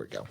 we go.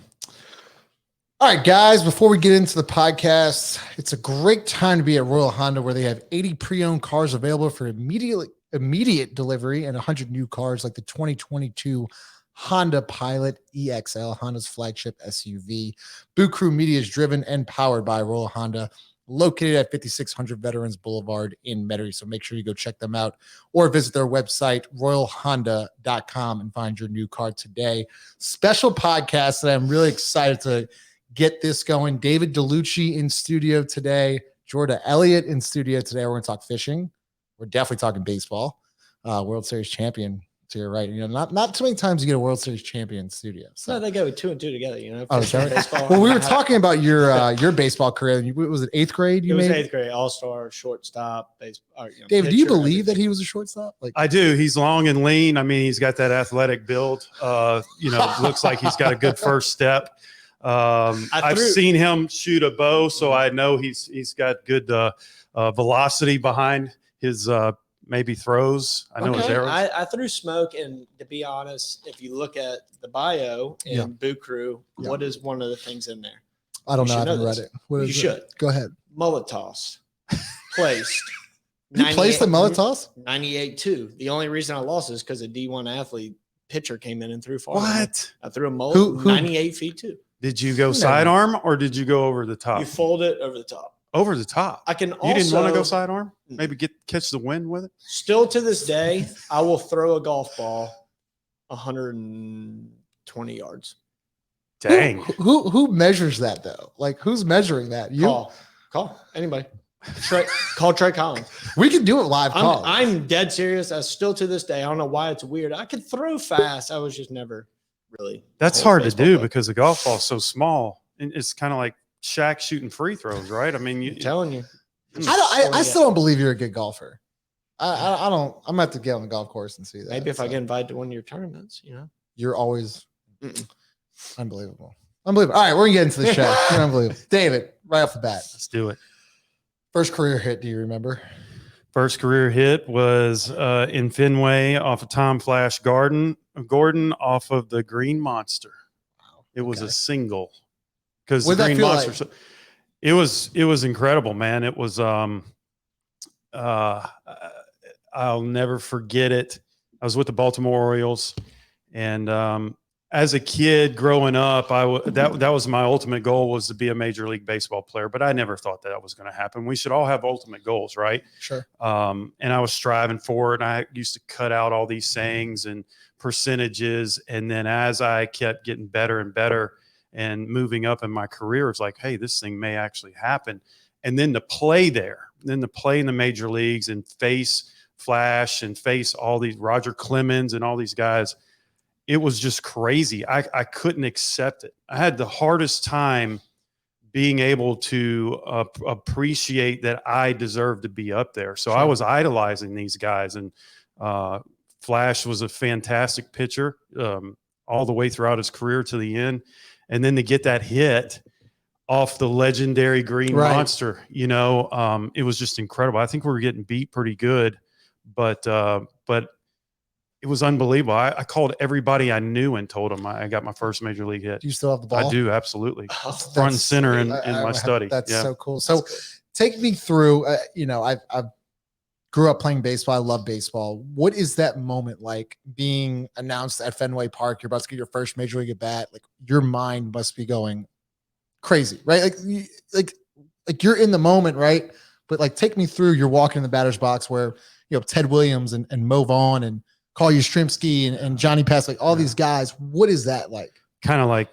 All right, guys, before we get into the podcast, it's a great time to be at Royal Honda, where they have 80 pre-owned cars available for immediate delivery and 100 new cars like the 2022 Honda Pilot EXL, Honda's flagship SUV. Boot Crew Media is driven and powered by Royal Honda, located at 5600 Veterans Boulevard in Metairie. So make sure you go check them out or visit their website, royalhonda.com, and find your new car today. Special podcast that I'm really excited to get this going. David Dellucci in studio today. Jorda Elliot in studio today. We're going to talk fishing. We're definitely talking baseball. World Series champion to your right. You know, not too many times you get a World Series champion in studio. So no, they go 2 and 2 together. You know. Oh, sorry. Well, we were talking about your baseball career. Was it 8th grade? It was 8th grade. All-star, shortstop, baseball. David, do you believe that he was a shortstop? Like, I do. He's long and lean. I mean, he's got that athletic build. Looks like he's got a good first step. I've seen him shoot a bow, so I know he's got good velocity behind his maybe throws. I know his arrows. I threw smoke, and to be honest, if you look at the bio in Boot Crew, what is one of the things in there? I don't know. I haven't read it. You should. Go ahead. Mullet toss. Placed. You placed the mullet toss? 98-2. The only reason I lost is because a D1 athlete pitcher came in and threw far. What? I threw a mullet 98 feet too. Did you go sidearm or did you go over the top? You fold it over the top. Over the top. I can also. You didn't want to go sidearm? Maybe catch the wind with it? Still to this day, I will throw a golf ball 120 yards. Dang. Who measures that though? Like, who's measuring that? You? Call anybody. Call Trey Collins. We can do it live. I'm dead serious. Still to this day, I don't know why it's weird. I could throw fast. I was just never really. That's hard to do because the golf ball is so small. It's kind of like Shaq shooting free throws, right? I mean, I'm telling you. I still don't believe you're a good golfer. I don't. I'm gonna have to get on the golf course and see that. Maybe if I get invited to one of your tournaments, you're always unbelievable. All right, we're gonna get into the show. You're unbelievable, David. Right off the bat, let's do it. First career hit. Do you remember? First career hit was in Fenway off of Tom Flash Gordon off of the Green Monster. Wow. It was a single because the Green Monster. Like? It was incredible, man. It was I'll never forget it. I was with the Baltimore Orioles, and as a kid growing up, that was my ultimate goal, was to be a Major League Baseball player. But I never thought that was going to happen. We should all have ultimate goals, right? Sure. And I was striving for it. And I used to cut out all these sayings and percentages. And then as I kept getting better and better and moving up in my career, it's like, hey, this thing may actually happen. And then to play there, then to play in the major leagues and face Flash and face all these Roger Clemens and all these guys, it was just crazy. I couldn't accept it. I had the hardest time being able to appreciate that I deserved to be up there. So I was idolizing these guys, and Flash was a fantastic pitcher all the way throughout his career to the end. And then to get that hit off the legendary Green Monster, it was just incredible. I think we were getting beat pretty good, but it was unbelievable. I called everybody I knew and told them I got my first major league hit. Do you still have the ball? I do, absolutely. Front and center in my study. That's so cool. So take me through, I grew up playing baseball. I love baseball. What is that moment like being announced at Fenway Park? You're about to get your first major league at bat. Like, your mind must be going crazy, right? Like you're in the moment, right? But like, take me through, you're walking in the batter's box where, Ted Williams and Mo Vaughn and Carl Yastrzemski and Johnny Pass, like all these guys. What is that like? Kind of like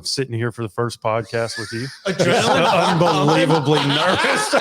sitting here for the first podcast with you. Unbelievably nervous.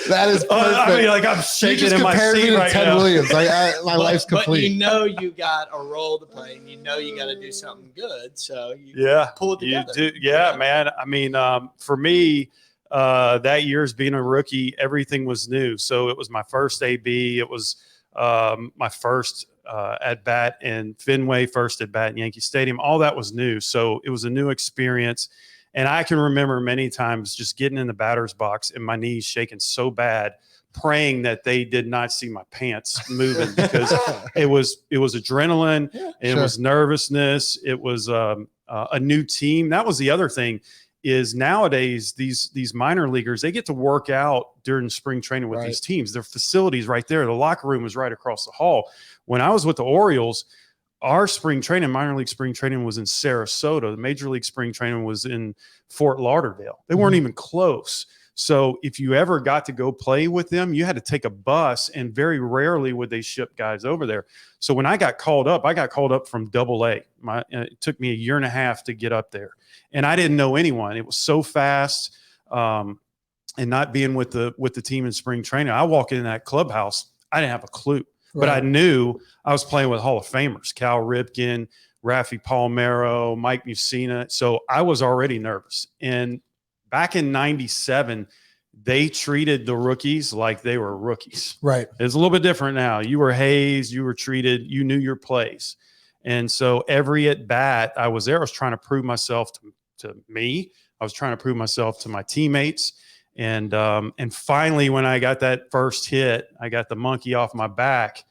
That is perfect. I mean, like, I'm shaking in my seat right Ted now. Williams. My life's complete. But you got a role to play, and you got to do something good. So you pull it together. You do, yeah, man. I mean, for me, that year's being a rookie, everything was new. So it was my first AB. It was my first at bat in Fenway, first at bat in Yankee Stadium. All that was new. So it was a new experience. And I can remember many times just getting in the batter's box and my knees shaking so bad, praying that they did not see my pants moving, because it was adrenaline. It was nervousness. It was a new team. That was the other thing. Is nowadays these minor leaguers, they get to work out during spring training with these teams. Their facilities right there. The locker room was right across the hall. When I was with the Orioles, our spring training, minor league spring training, was in Sarasota. The major league spring training was in Fort Lauderdale. They weren't even close. So if you ever got to go play with them, you had to take a bus, and very rarely would they ship guys over there. So when I got called up from AA. It took me a year and a half to get up there, and I didn't know anyone. It was so fast, and not being with the team in spring training, I walk in that clubhouse, I didn't have a clue, but I knew I was playing with Hall of Famers, Cal Ripken, Rafi Palmeiro, Mike Mussina. So I was already nervous. And back in '97, they treated the rookies like they were rookies. Right. It's a little bit different now. You were hazed, you were treated, you knew your place. And so every at bat I was there, I was trying to prove myself to me. I was trying to prove myself to my teammates. And finally, when I got that first hit, I got the monkey off my back.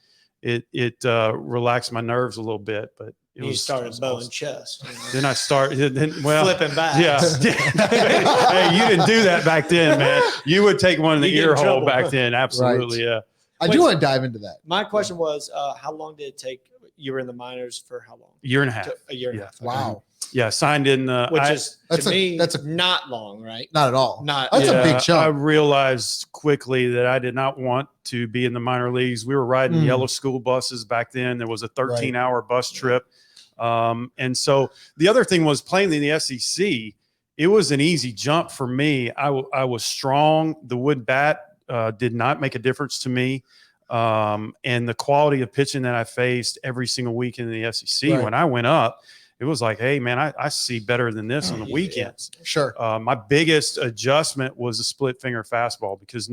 It relaxed my nerves a little bit, but you started bowing chest. Then I started, flipping back. Yeah. Hey, you didn't do that back then, man. You would take one in the ear hole back then. Absolutely. Yeah. I do want to dive into that. My question was, how long did it take? You were in the minors for how long? Year and a half. A year and a half. Okay. Wow. Yeah, signed in. Which is to me, that's not long, right? Not at all. That's a big chunk. I realized quickly that I did not want to be in the minor leagues. We were riding yellow school buses back then. There was a 13-hour bus trip. And so the other thing was playing in the SEC. It was an easy jump for me. I was strong. The wood bat did not make a difference to me. And the quality of pitching that I faced every single week in the SEC, when I went up, it was like, hey, man, I see better than this on the weekends. Yeah. Sure. My biggest adjustment was a split finger fastball because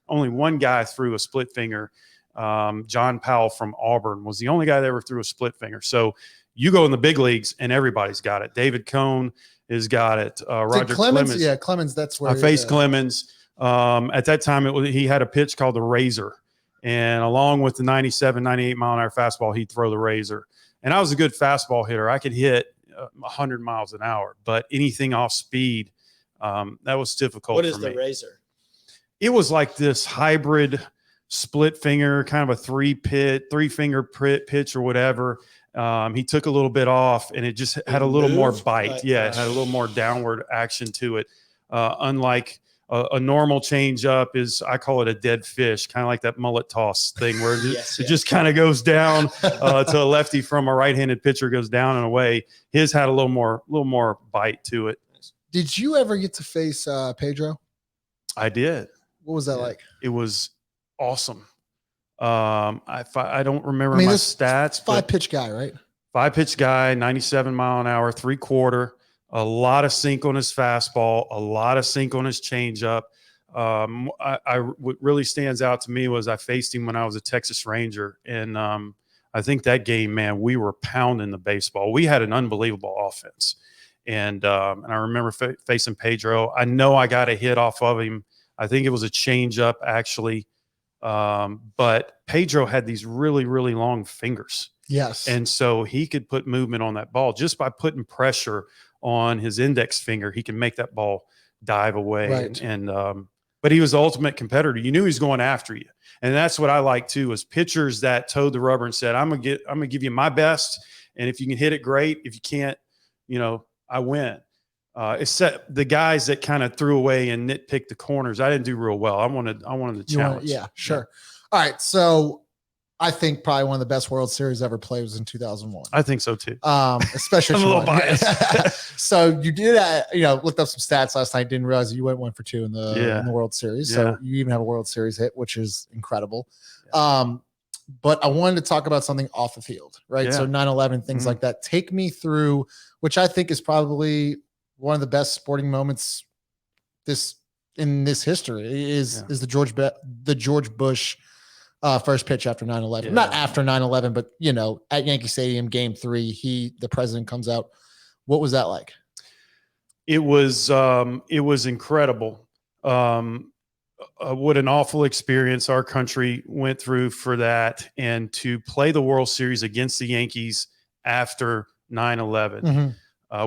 only one guy threw a split finger. John Powell from Auburn was the only guy that ever threw a split finger. So you go in the big leagues and everybody's got it. David Cohn has got it. Roger Clemens. Yeah, Clemens. That's where I faced Clemens. At that time, he had a pitch called the Razor. And along with the 97, 98 mile an hour fastball, he'd throw the Razor. And I was a good fastball hitter. I could hit 100 miles an hour, but anything off speed, that was difficult. What is the Razor? It was like this hybrid split finger, kind of a three finger pitch or whatever. He took a little bit off, and it just had a little more bite. Yeah, it had a little more downward action to it. Unlike a normal change up is, I call it a dead fish, kind of like that mullet toss thing where it just kind of goes down to a lefty from a right-handed pitcher, goes down and away. His had a little more bite to it. Did you ever get to face Pedro? I did. What was that like? It was awesome. I don't remember my stats. 5-pitch guy, right? 5-pitch guy, 97 mile an hour, 3/4. A lot of sink on his fastball, a lot of sink on his changeup. What really stands out to me was I faced him when I was a Texas Ranger, and I think that game, man, we were pounding the baseball. We had an unbelievable offense, and I remember facing Pedro. I know I got a hit off of him. I think it was a changeup actually, but Pedro had these really, really long fingers. Yes, and so he could put movement on that ball just by putting pressure on his index finger. He can make that ball dive away. Right. But he was the ultimate competitor. You knew he was going after you. And that's what I like too, is pitchers that towed the rubber and said, I'm gonna give you my best. And if you can hit it, great. If you can't, I win. Except the guys that kind of threw away and nitpicked the corners, I didn't do real well. I wanted the challenge. Yeah, sure. Yeah. All right. So I think probably one of the best World Series ever played was in 2001. I think so too. Especially I'm a little biased. So you did, looked up some stats last night. Didn't realize you went 1-for-2 in the World Series. So you even have a World Series hit, which is incredible. But I wanted to talk about something off the field, right? So 9/11, things like that. Take me through, which I think is probably one of the best sporting moments in this history is the George Bush first pitch after 9/11. Not after 9/11, but at Yankee Stadium, Game 3, the president comes out. What was that like? It was incredible. What an awful experience our country went through for that, and to play the World Series against the Yankees after 9/11.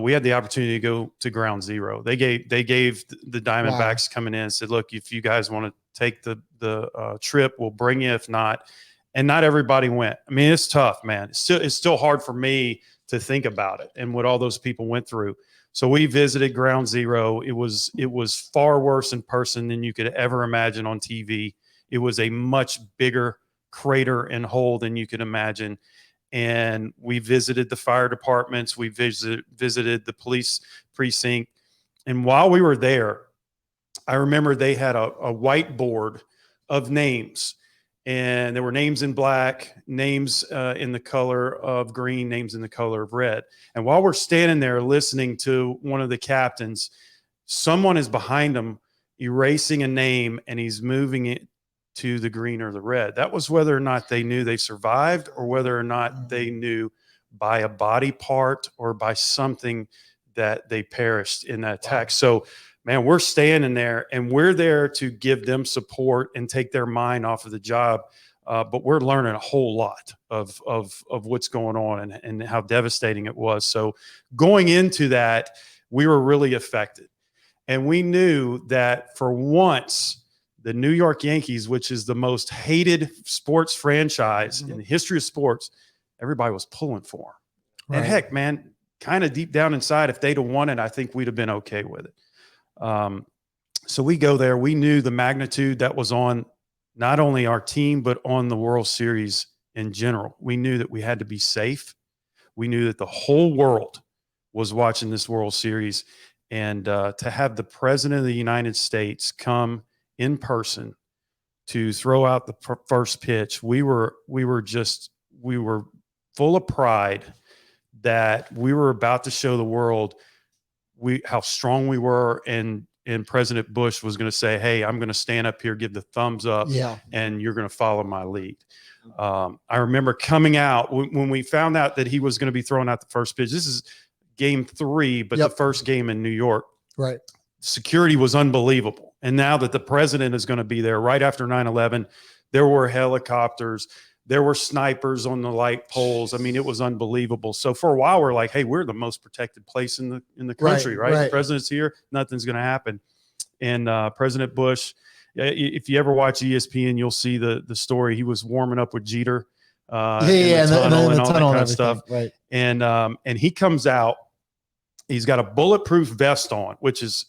we had the opportunity to go to ground zero. They gave the Diamondbacks coming in and said, look, if you guys want to take the trip, we'll bring you. If not, and not everybody went. I mean, it's tough, man. It's still hard for me to think about it and what all those people went through. So we visited ground zero. It was far worse in person than you could ever imagine on TV. It was a much bigger crater and hole than you could imagine. And we visited the fire departments. We visited the police precinct. And while we were there, I remember they had a whiteboard of names. And there were names in black, names in the color of green, names in the color of red. And while we're standing there listening to one of the captains, someone is behind him erasing a name, and he's moving it to the green or the red. That was whether or not they knew they survived, or whether or not they knew by a body part or by something that they perished in that attack. So, man, we're standing there, and we're there to give them support and take their mind off of the job. But we're learning a whole lot of what's going on and how devastating it was. So going into that, we were really affected. And we knew that for once, the New York Yankees, which is the most hated sports franchise in the history of sports, everybody was pulling for them. Right. And heck, man, kind of deep down inside, if they'd have won it, I think we'd have been okay with it. So we go there. We knew the magnitude that was on not only our team, but on the World Series in general. We knew that we had to be safe. We knew that the whole world was watching this World Series. And to have the President of the United States come in person to throw out the first pitch, we were full of pride that we were about to show the world how strong we were, and President Bush was going to say, hey, I'm going to stand up here, give the thumbs up, and you're going to follow my lead. I remember coming out when we found out that he was going to be throwing out the first pitch. This is game 3, but the first game in New York. Right. Security was unbelievable. And now that the president is going to be there right after 9/11, there were helicopters. There were snipers on the light poles. I mean, it was unbelievable. So for a while, we're like, hey, we're the most protected place in the country, right? The president's here. Nothing's going to happen. And President Bush, if you ever watch ESPN, you'll see the story. He was warming up with Jeter in the tunnel and all that kind of stuff. Right. And he comes out. He's got a bulletproof vest on, which is,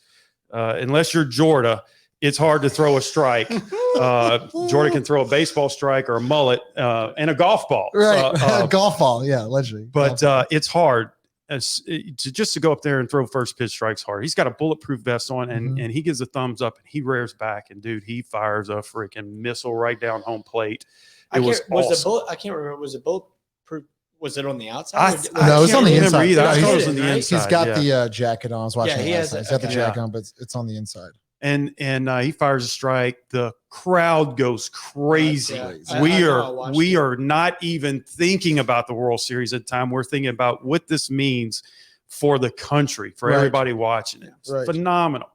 unless you're Jorda, it's hard to throw a strike. Jorda can throw a baseball strike or a mullet and a golf ball. Right. Golf ball. Yeah, allegedly. But it's hard to go up there and throw first pitch strikes hard. He's got a bulletproof vest on, and he gives a thumbs up, and he rears back, and dude, he fires a freaking missile right down home plate. It was awesome. I can't remember. Was it bulletproof? Was it on the outside? No, it's on the inside. I thought it was on the inside. He's got the jacket on. I was watching it last night. He's got the jacket on, but it's on the inside. And he fires a strike. The crowd goes crazy. We are not even thinking about the World Series at the time. We're thinking about what this means for the country, for everybody watching it. It's phenomenal.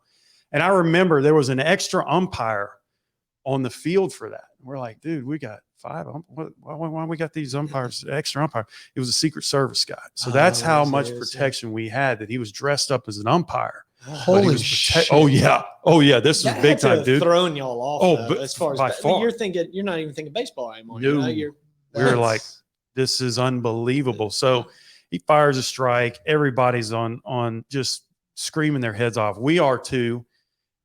And I remember there was an extra umpire on the field for that. We're like, dude, we got 5. Why we got these umpires, extra umpire? It was a Secret Service guy. So that's how much protection we had, that he was dressed up as an umpire. Holy shit! Oh yeah, this was big time, dude. Throwing y'all off. But as far as by far, you're not even thinking baseball anymore. No, we were like, this is unbelievable. So he fires a strike. Everybody's on just screaming their heads off. We are too,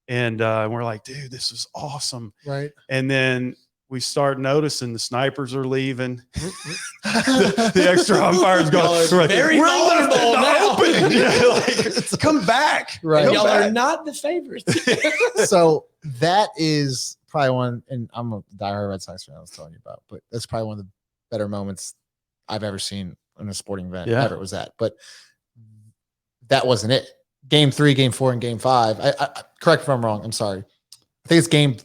and we're like, dude, this is awesome. Right. And then we start noticing the snipers are leaving. the extra umpires go, very vulnerable now. Come back. Right. Y'all are not the favorites. So that is probably one, and I'm a diehard Red Sox fan I was telling you about, but that's probably one of the better moments I've ever seen in a sporting event. Ever was that. But that wasn't it. Game 3, game 4, and game 5. I correct me if I'm wrong. I'm sorry. I think it's game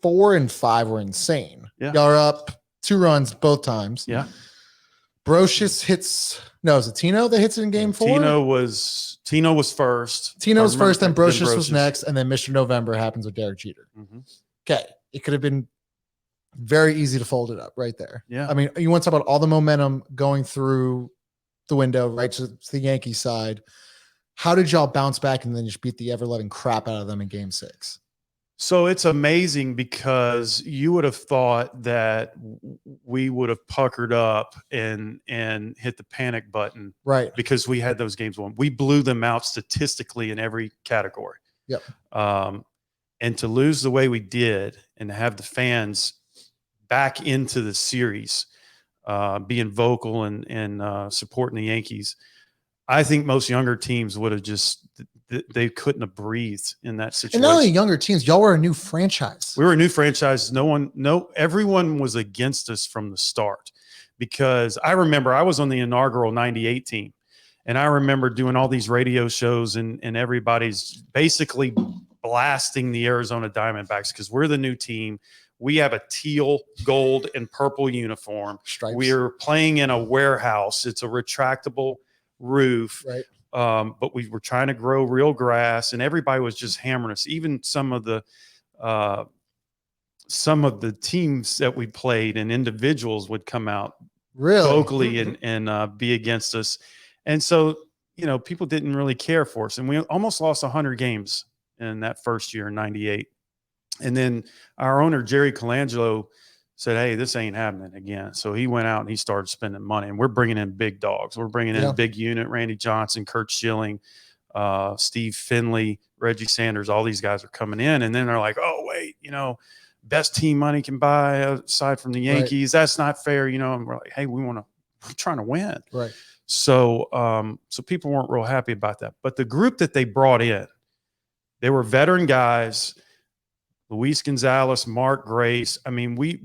4 and 5 were insane. Yeah. Y'all are up 2 runs both times. Yeah. Brocious hits. No, is it Tino that hits it in game 4? Tino was first. Tino was first, then Brocious was next, and then Mr. November happens with Derek Jeter. Okay. It could have been very easy to fold it up right there. Yeah. I mean, you want to talk about all the momentum going through the window right to the Yankee side. How did y'all bounce back and then just beat the ever-loving crap out of them in game 6? So it's amazing because you would have thought that we would have puckered up and hit the panic button, Right? Because we had those games won. We blew them out statistically in every category. Yep. And to lose the way we did and to have the fans back into the series, being vocal and supporting the Yankees, I think most younger teams would have just they couldn't have breathed in that situation. And not only younger teams, y'all were a new franchise. We were a new franchise. Everyone was against us from the start, because I remember I was on the inaugural 98 team, and I remember doing all these radio shows and everybody's basically blasting the Arizona Diamondbacks because we're the new team. We have a teal, gold, and purple uniform. Stripes. We're playing in a warehouse. It's a retractable roof. Right. But we were trying to grow real grass, and everybody was just hammering us. Even some of the teams that we played and individuals would come out vocally and be against us. And so, people didn't really care for us. And we almost lost 100 games in that first year in 98. And then our owner, Jerry Colangelo, said, hey, this ain't happening again. So he went out and he started spending money, and we're bringing in big dogs. We're bringing in a big unit, Randy Johnson, Kurt Schilling, Steve Finley, Reggie Sanders. All these guys are coming in. And then they're like, oh, wait, best team money can buy aside from the Yankees. Right. That's not fair. And we're like, hey, we're trying to win. Right. So, so people weren't real happy about that. But the group that they brought in, they were veteran guys. Luis Gonzalez, Mark Grace. I mean, we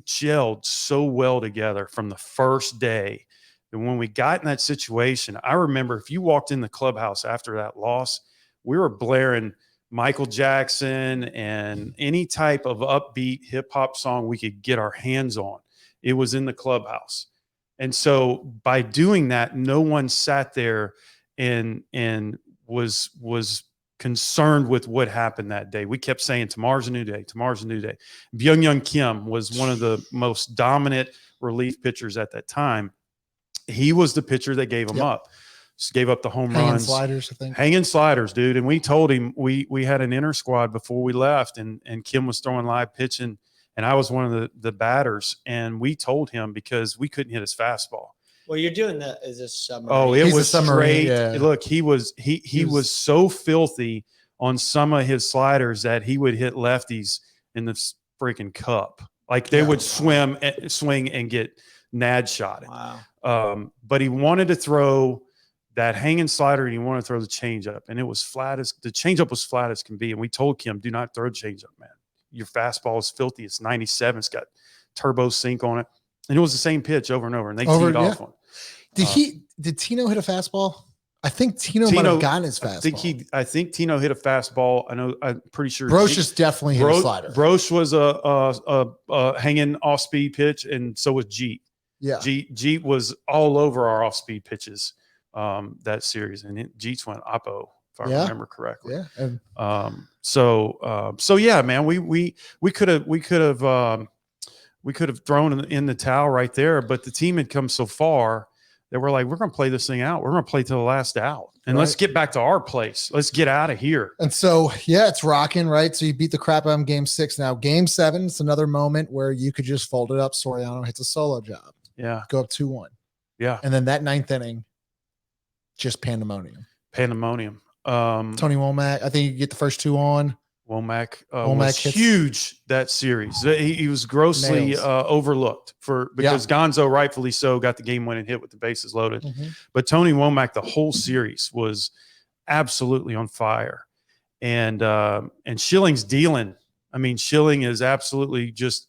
gelled so well together from the first day. And when we got in that situation, I remember if you walked in the clubhouse after that loss, we were blaring Michael Jackson and any type of upbeat hip hop song we could get our hands on. It was in the clubhouse. And so by doing that, no one sat there and was concerned with what happened that day. We kept saying, tomorrow's a new day. Tomorrow's a new day. Byung-Hyun Kim was one of the most dominant relief pitchers at that time. He was the pitcher that gave him up. Just gave up the home runs. Sliders, I think. Hanging sliders, dude. And we told him we had an inner squad before we left, and Kim was throwing live pitching, and I was one of the batters. And we told him because we couldn't hit his fastball. Well, you're doing that as a submarine. Oh, it was straight. Yeah. Look, he was so filthy on some of his sliders that he would hit lefties in the freaking cup. Like they would swing and get nad shotted. Wow. But he wanted to throw that hanging slider, and he wanted to throw the changeup, and the changeup was flat as can be. And we told Kim, do not throw the changeup, man. Your fastball is filthy. It's 97. It's got turbo sync on it. And it was the same pitch over and over, and they teed off on. Did Tino hit a fastball? I think Tino might have gotten his fastball. I think Tino hit a fastball. I'm pretty sure. Brocious definitely hit a slider. Broch was a hanging off-speed pitch, and so was Jeet. Yeah. Jeet was all over our off-speed pitches that series, and Jeets went oppo, if I remember correctly. Yeah. So yeah, man, we could have thrown in the towel right there, but the team had come so far that we're like, we're going to play this thing out. We're going to play to the last out, and let's get back to our place. Let's get out of here. And so, yeah, it's rocking, right? So you beat the crap out of game 6. Now game 7, it's another moment where you could just fold it up. Soriano hits a solo job. Yeah. Go up 2-1. Yeah. And then that 9th inning, just pandemonium. Tony Womack, I think you get the first 2 on. Womack was huge that series. He was grossly overlooked because Gonzo, rightfully so, got the game-winning hit with the bases loaded. Mm-hmm. But Tony Womack, the whole series was absolutely on fire. And Schilling's dealing. I mean, Schilling is absolutely just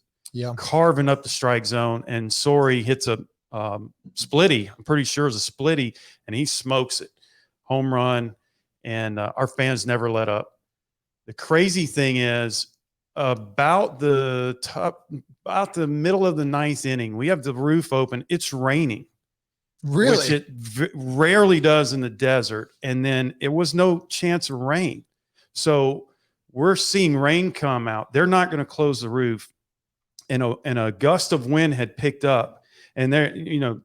carving up the strike zone. And Sori hits a splitty. I'm pretty sure it's a splitty, and he smokes it. Home run. And our fans never let up. The crazy thing is about the middle of the 9th inning, we have the roof open. It's raining. Really? Which it rarely does in the desert. And then it was no chance of rain. So we're seeing rain come out. They're not going to close the roof. And a gust of wind had picked up. And they're,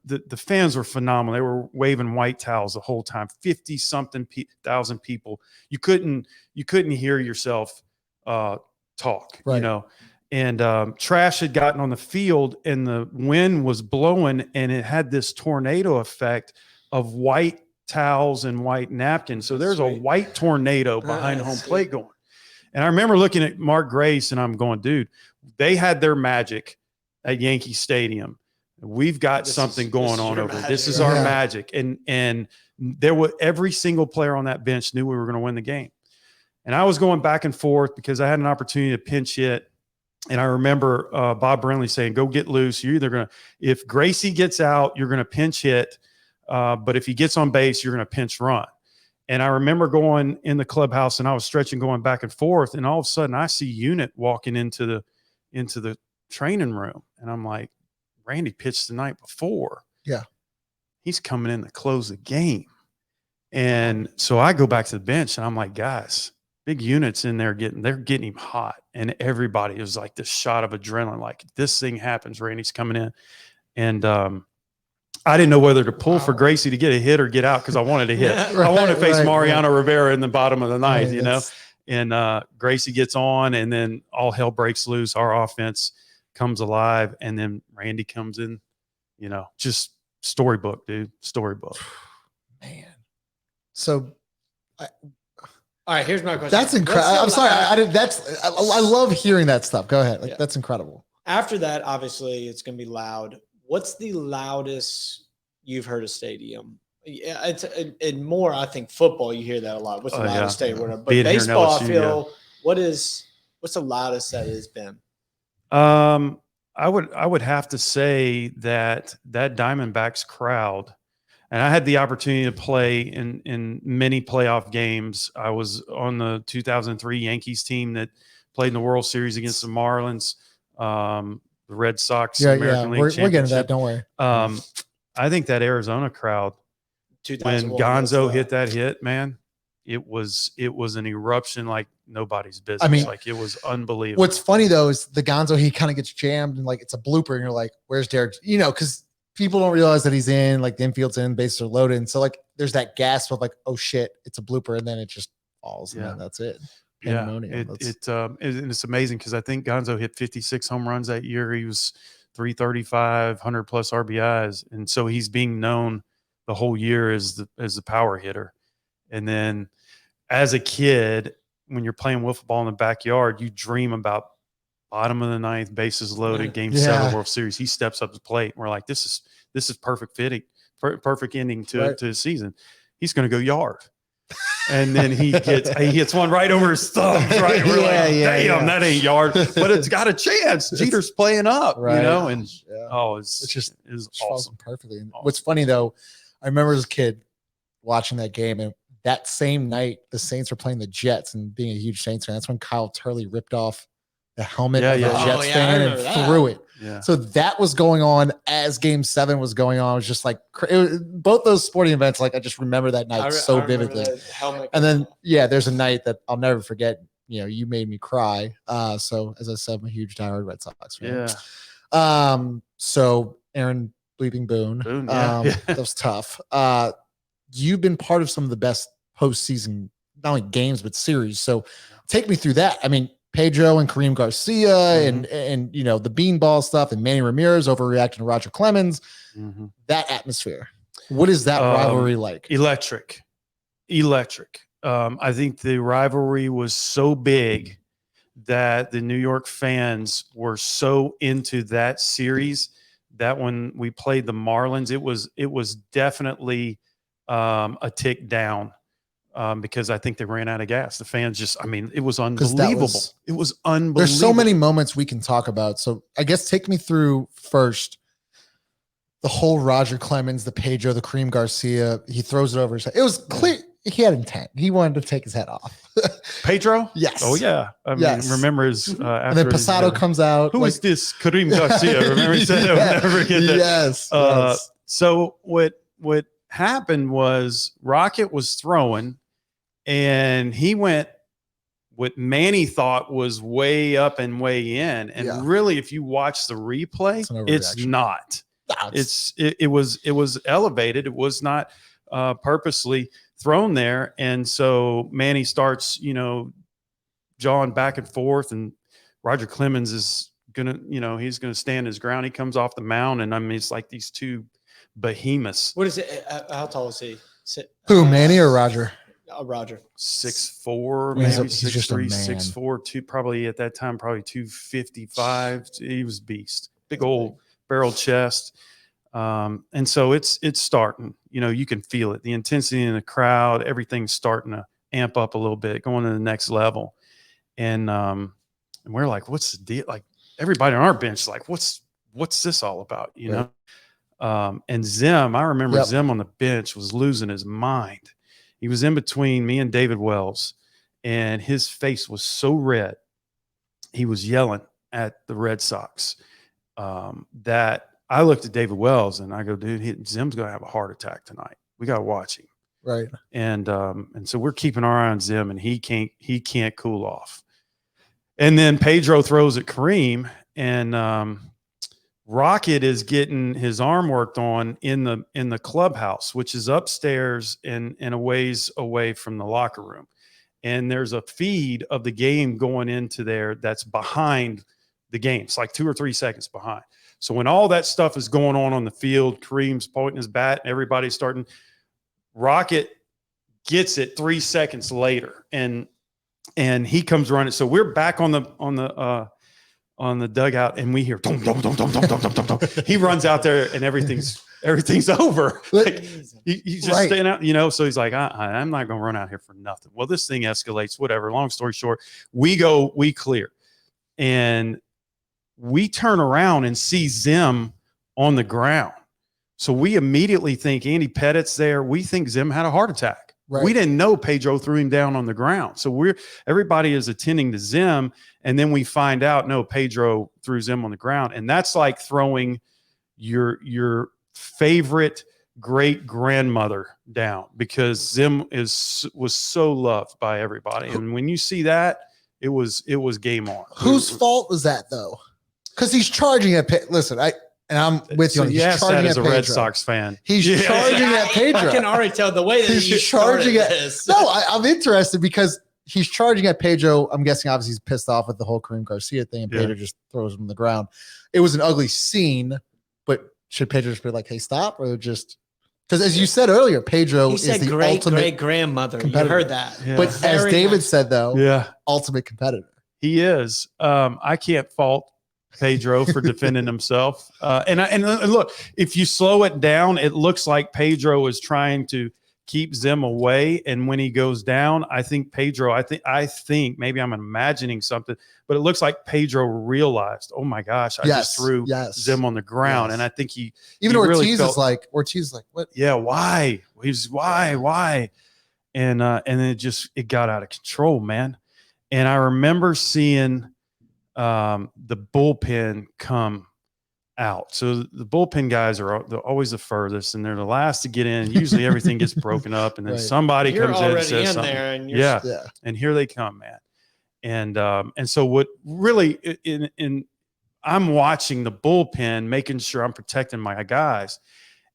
the fans were phenomenal. They were waving white towels the whole time. 50 something thousand people. You couldn't hear yourself talk, Right. And trash had gotten on the field, and the wind was blowing, and it had this tornado effect of white towels and white napkins. So there's a white tornado behind home plate going. And I remember looking at Mark Grace, and I'm going, dude, they had their magic at Yankee Stadium. We've got something going on over there. This is our magic. And there was every single player on that bench knew we were going to win the game. And I was going back and forth because I had an opportunity to pinch hit. And I remember Bob Brenly saying, go get loose. You're either going to, if Gracie gets out, you're going to pinch hit. But if he gets on base, you're going to pinch run. And I remember going in the clubhouse, and I was stretching, going back and forth. And all of a sudden I see Unit walking into the training room. And I'm like, Randy pitched the night before. Yeah. He's coming in to close the game. And so I go back to the bench, and I'm like, guys, Big Unit's in there they're getting him hot. And everybody was like this shot of adrenaline, like this thing happens, Randy's coming in. And I didn't know whether to pull for Gracie to get a hit or get out, because I wanted to hit. I wanted to face Mariano Rivera in the bottom of the ninth, And Gracie gets on, and then all hell breaks loose. Our offense comes alive, and then Randy comes in, just storybook, dude. Storybook. Man. So all right, here's my question. That's incredible. I'm sorry. I love hearing that stuff. Go ahead. That's incredible. After that, obviously it's going to be loud. What's the loudest you've heard a stadium? Yeah, it's and more, I think football, you hear that a lot. What's the loudest stadium? But baseball, I feel, what's the loudest that has been? I would have to say that Diamondbacks crowd, and I had the opportunity to play in many playoff games. I was on the 2003 Yankees team that played in the World Series against the Marlins, the Red Sox, American League Championship. We're getting to that. Don't worry. I think that Arizona crowd, when Gonzo hit that hit, man, it was an eruption like nobody's business. I mean, like, it was unbelievable. What's funny though is the Gonzo, he kind of gets jammed, and like it's a blooper, and you're like, where's Derek? Because people don't realize that he's in, like the infield's in, bases are loaded, and so like there's that gasp of like, oh shit, it's a blooper, and then it just falls, and then that's it. Yeah, it's amazing, because I think Gonzo hit 56 home runs that year. He was 335, 100 plus RBIs, and so he's being known the whole year as the power hitter. And then as a kid, when you're playing wiffle ball in the backyard, you dream about bottom of the ninth, bases loaded, game 7 World Series. He steps up to the plate, and we're like, this is perfect ending to the season. He's going to go yard. And then he hits one right over his thumbs, right? We're damn, that ain't yard, but it's got a chance. Jeter's playing up, and it's awesome. Perfectly. And what's funny though, I remember as a kid watching that game, and that same night the Saints were playing the Jets, and being a huge Saints fan, that's when Kyle Turley ripped off the helmet of the Jets fan and threw it. Yeah. So that was going on as Game 7 was going on. It was just like both those sporting events. Like, I just remember that night so vividly. And then there's a night that I'll never forget. You made me cry. So as I said, I'm a huge diehard Red Sox fan. Yeah. So Aaron bleeping Boone. That was tough. You've been part of some of the best postseason, not only games but series. So take me through that. I mean, Pedro and Kareem Garcia and the beanball stuff, and Manny Ramirez overreacting to Roger Clemens, that atmosphere. What is that rivalry like? Electric. I think the rivalry was so big that the New York fans were so into that series that when we played the Marlins, it was definitely a tick down. Because I think they ran out of gas. The fans it was unbelievable. It was unbelievable. There's so many moments we can talk about. So I guess take me through first the whole Roger Clemens, the Pedro, the Kareem Garcia. He throws it over his head. It was clear he had intent. He wanted to take his head off. Pedro? Yes. Oh, yeah. I mean, remember his after and then Posado comes out. Who is this? Kareem Garcia. Remember he said, I'll never forget that. Yes. So what happened was Rocket was throwing, and he went what Manny thought was way up and way in. And really, if you watch the replay, it's not. It was elevated. It was not purposely thrown there. And so Manny starts, jawing back and forth, and Roger Clemens is he's gonna stand his ground. He comes off the mound, and I mean, it's like these two behemoths. What is it? How tall is he? Who, Manny or Roger? Roger. 6'4", He's maybe just a 6'3", man. 6'4", probably at that time, probably 255. He was beast. Big old barrel chest. And so it's starting. You can feel it. The intensity in the crowd, everything's starting to amp up a little bit, going to the next level. And we're like, what's the deal? Like, everybody on our bench is like, what's this all about? And Zim, I remember Zim on the bench was losing his mind. He was in between me and David Wells, and his face was so red. He was yelling at the Red Sox that I looked at David Wells and I go, dude, Zim's going to have a heart attack tonight. We got to watch him. Right. And so we're keeping our eye on Zim, and he can't cool off. And then Pedro throws at Kareem, and Rocket is getting his arm worked on in the clubhouse, which is upstairs and a ways away from the locker room. And there's a feed of the game going into there that's behind the game. It's like 2 or 3 seconds behind. So when all that stuff is going on the field, Kareem's pointing his bat, and everybody's starting, Rocket gets it 3 seconds later, and he comes running. So we're back on the dugout, and we hear dum, dum, dum, dum, dum, dum, dum, dum. He runs out there, and everything's over. Like, he's just staying out, so he's like, I'm not going to run out here for nothing. Well, this thing escalates, whatever. Long story short, we clear, and we turn around and see Zim on the ground. So we immediately think Andy Pettit's there. We think Zim had a heart attack. Right. We didn't know Pedro threw him down on the ground. So everybody is attending to Zim, and then we find out, no, Pedro threw Zim on the ground. And that's like throwing your favorite great grandmother down, because Zim was so loved by everybody. And when you see that, it was game on. Whose fault was that, though? Because he's charging at listen, I'm with you. So He's charging as at a Red Sox fan. He's charging at Pedro. I can already tell the way that he's charging at this. No, I'm interested because he's charging at Pedro. I'm guessing obviously he's pissed off with the whole Kareem Garcia thing, and Pedro just throws him on the ground. It was an ugly scene, but should Pedro just be like, hey, stop? Or just because, as you said earlier, Pedro is the ultimate grandmother. Competitor. You heard that. Yeah. But as David said, though, ultimate competitor. He is. I can't fault Pedro for defending himself. And look, if you slow it down, it looks like Pedro is trying to keep Zim away. And when he goes down, I think Pedro, I think maybe I'm imagining something, but it looks like Pedro realized, oh my gosh, I just threw Zim on the ground. And I think Ortiz is like, what? Yeah. Why? Why? And then it got out of control, man. And I remember seeing the bullpen come out. So the bullpen guys are always the furthest, and they're the last to get in. Usually everything gets broken up, and then somebody comes in and says something. There and and here they come, man. And so what really I'm watching the bullpen, making sure I'm protecting my guys,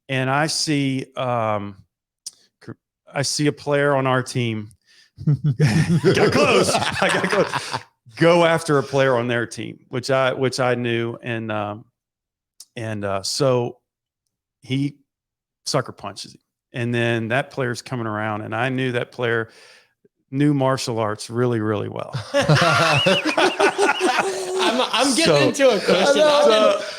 and I see a player on our team got close. I got close. Go after a player on their team, which I knew, and so he sucker punches him, and then that player's coming around, and I knew that player knew martial arts really, really well. I'm getting into a question.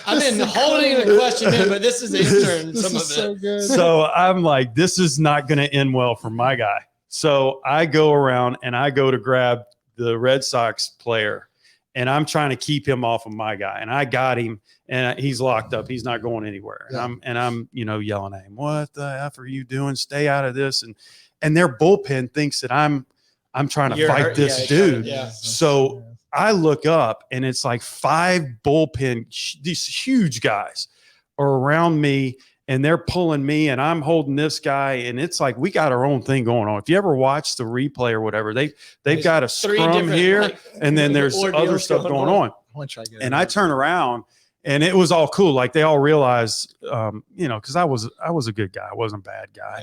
I've been holding the question in, but this is Eastern. Some of it. So good. So I'm like, this is not going to end well for my guy. So I go around and I go to grab the Red Sox player, and I'm trying to keep him off of my guy, and I got him, and he's locked up. He's not going anywhere. Yeah. And I'm yelling at him, what the F are you doing? Stay out of this. And their bullpen thinks that I'm trying to fight this dude. Yeah. So I look up, and it's like 5 bullpen, these huge guys are around me, and they're pulling me, and I'm holding this guy, and it's like we got our own thing going on. If you ever watch the replay or whatever, they've got a scrum here, and then there's other stuff going on. And I turn around, and it was all cool. Like they all realized, because I was a good guy. I wasn't a bad guy.